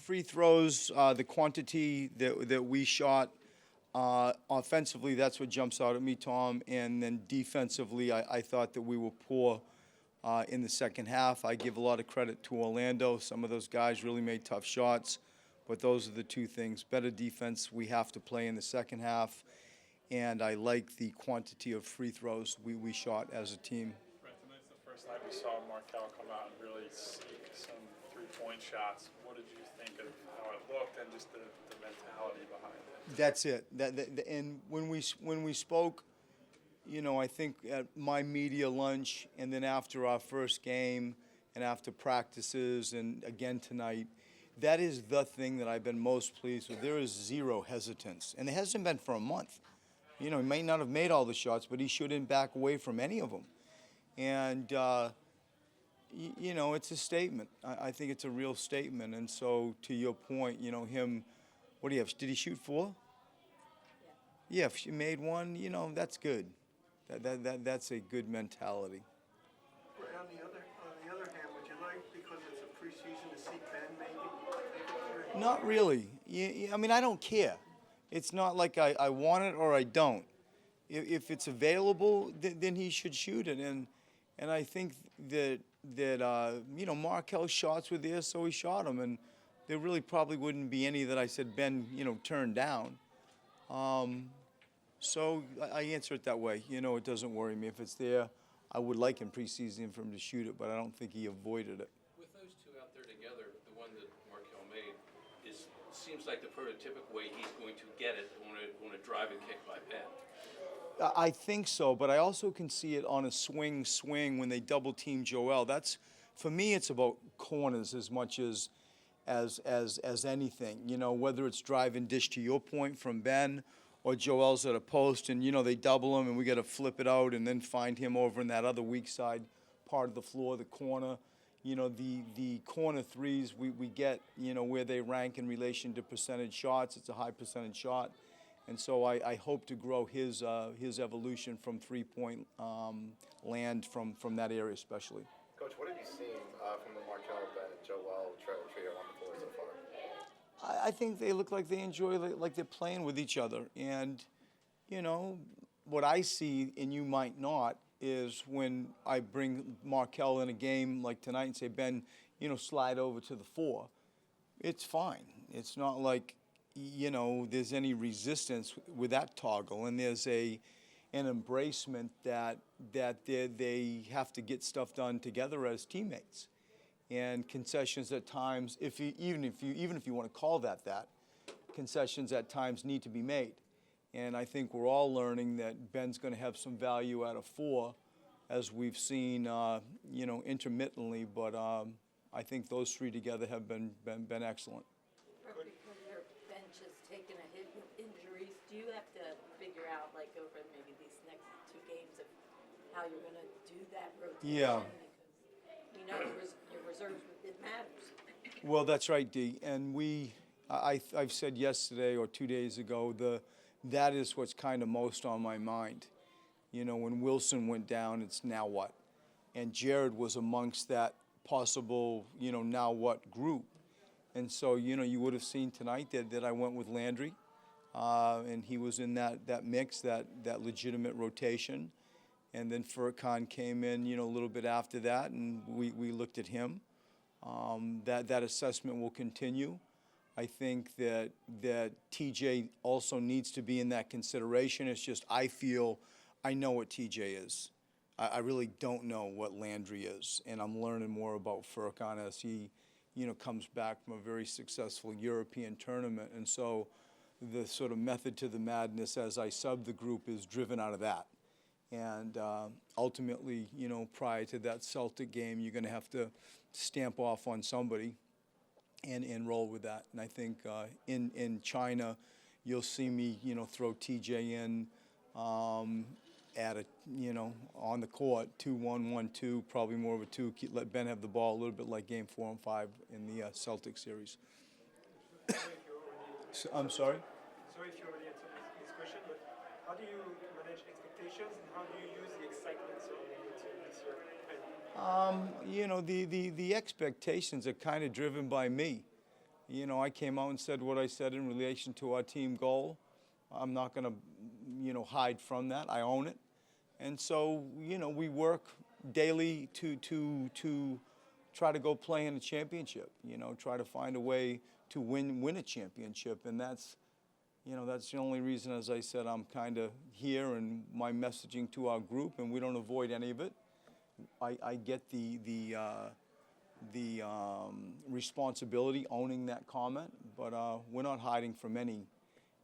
free throws, the quantity that we shot, offensively, that's what jumps out at me, Tom. And then defensively, I thought that we were poor in the second half. I give a lot of credit to Orlando. Some of those guys really made tough shots. But those are the two things. Better defense we have to play in the second half. And I like the quantity of free throws we shot as a team. Right, tonight's the first night we saw Markel come out and really seek some three-point shots. What did you think of how it looked and just the mentality behind it? That's it. And when we spoke, you know, I think at my media lunch and then after our first game and after practices and again tonight, that is the thing that I've been most pleased with. There is zero hesitance, and there hasn't been for a month. You know, he may not have made all the shots, but he shouldn't back away from any of them. And, you know, it's a statement. I think it's a real statement. And so, to your point, you know, him, what do you have? Did he shoot 4? Yeah, if she made 1, you know, that's good. That's a good mentality. On the other hand, would you like, because it's a preseason, to see Ben maybe? Not really. I mean, I don't care. It's not like I want it or I don't. If it's available, then he should shoot it. And I think that you know, Markel's shots were there, so he shot them. And there really probably wouldn't be any that I said Ben, you know, turned down. So I answer it that way. You know, it doesn't worry me. If it's there, I would like in preseason for him to shoot it, but I don't think he avoided it. With those two out there together, the one that Markel made seems like the prototypical way he's going to get it on a drive and kick by Ben. I think so, but I also can see it on a swing when they double team Joel. That's, for me, it's about corners as much as anything. You know, whether it's drive and dish, to your point, from Ben, or Joel's at a post and, you know, they double him and we got to flip it out and then find him over in that other weak side part of the floor, the corner. You know, the corner threes, we get, you know, where they rank in relation to percentage shots. It's a high percentage shot. And so I hope to grow his evolution from three-point land from that area especially. Coach, what have you seen from the Markel, Ben, and Joel trio on the floor so far? I think they look like they enjoy, like they're playing with each other. And, you know, what I see, and you might not, is when I bring Markel in a game like tonight and say, Ben, you know, slide over to the 4. It's fine. It's not like, you know, there's any resistance with that toggle. And there's an embracement that they have to get stuff done together as teammates. And concessions at times, even if you want to call that, concessions at times need to be made. And I think we're all learning that Ben's going to have some value out of 4, as we've seen, you know, intermittently. But I think those 3 together have been excellent. Because your bench has taken a hit with injuries, do you have to figure out, like, over maybe these next 2 games, of how you're going to do that rotation? Yeah. We know your reserves, it matters. Well, that's right, Dee. And I've said yesterday or 2 days ago, that is what's kind of most on my mind. You know, when Wilson went down, it's now what? And Jared was amongst that possible, you know, now what group. And so, you know, you would have seen tonight that I went with Landry, and he was in that mix, that legitimate rotation. And then Furkan came in, you know, a little bit after that, and we looked at him. That assessment will continue. I think that TJ also needs to be in that consideration. It's just I know what TJ is. I really don't know what Landry is, and I'm learning more about Furkan as he, you know, comes back from a very successful European tournament. And so the sort of method to the madness as I sub the group is driven out of that. And ultimately, you know, prior to that Celtic game, you're going to have to stamp off on somebody and roll with that. And I think in China, you'll see me, you know, throw TJ in at a, you know, on the court, 2-1, 1-2, probably more of a 2. Let Ben have the ball a little bit like game 4 and 5 in the Celtic series. I'm sorry? Sorry if you already answered this question, but how do you manage expectations and how do you use the excitement surrounding your team this year? You know, the expectations are kind of driven by me. You know, I came out and said what I said in relation to our team goal. I'm not going to, you know, hide from that. I own it. And so, you know, we work daily to try to go play in a championship, you know, try to find a way to win a championship. And that's, you know, that's the only reason, as I said, I'm kind of here and my messaging to our group, and we don't avoid any of it. I get the responsibility owning that comment, but we're not hiding from any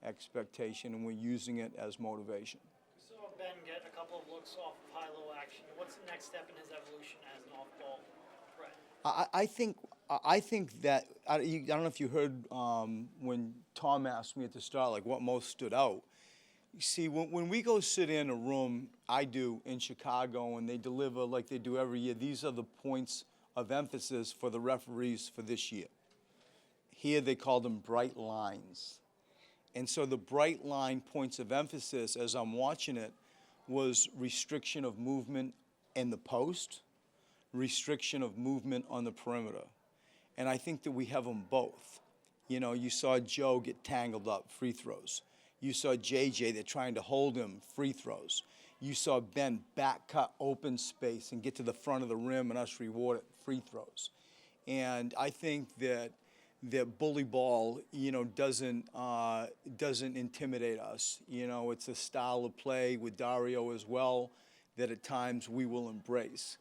expectation, and we're using it as motivation. We saw Ben get a couple of looks off of high-low action. What's the next step in his evolution as an off-ball threat? I think that I don't know if you heard when Tom asked me at the start, like what most stood out. You see, when we go sit in a room, I do in Chicago, and they deliver like they do every year. These are the points of emphasis for the referees for this year. Here they call them bright lines. And so the bright line points of emphasis, as I'm watching it, was restriction of movement in the post, restriction of movement on the perimeter. And I think that we have them both. You know, you saw Joe get tangled up, free throws. You saw JJ, they're trying to hold him, free throws. You saw Ben back cut open space and get to the front of the rim and us reward it, free throws. And I think that bully ball, you know, doesn't intimidate us. You know, it's a style of play with Dario as well that at times we will embrace.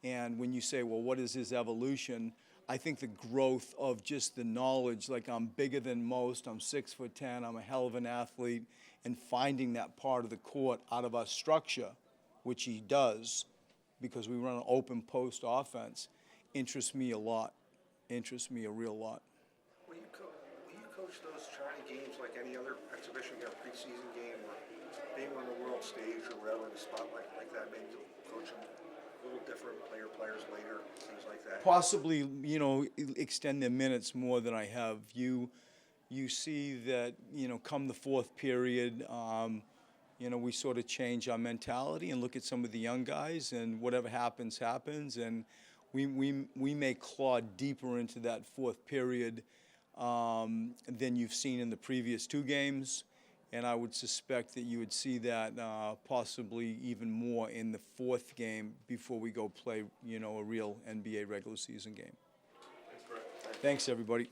And when you say, well, what is his evolution? I think the growth of just the knowledge, like I'm bigger than most, I'm 6'10", I'm a hell of an athlete, and finding that part of the court out of our structure, which he does, because we run an open post offense, interests me a lot, interests me a real lot. Will you coach those China games like any other exhibition game, preseason game, or being on the world stage or wherever in the spotlight like that, maybe to coach them a little different, players later, things like that? Possibly, you know, extend their minutes more than I have. You see that, you know, come the fourth period, you know, we sort of change our mentality and look at some of the young guys, and whatever happens, happens. And we may claw deeper into that fourth period than you've seen in the previous two games. And I would suspect that you would see that possibly even more in the fourth game before we go play, you know, a real NBA regular season game. Thanks, Brett. Thanks, everybody.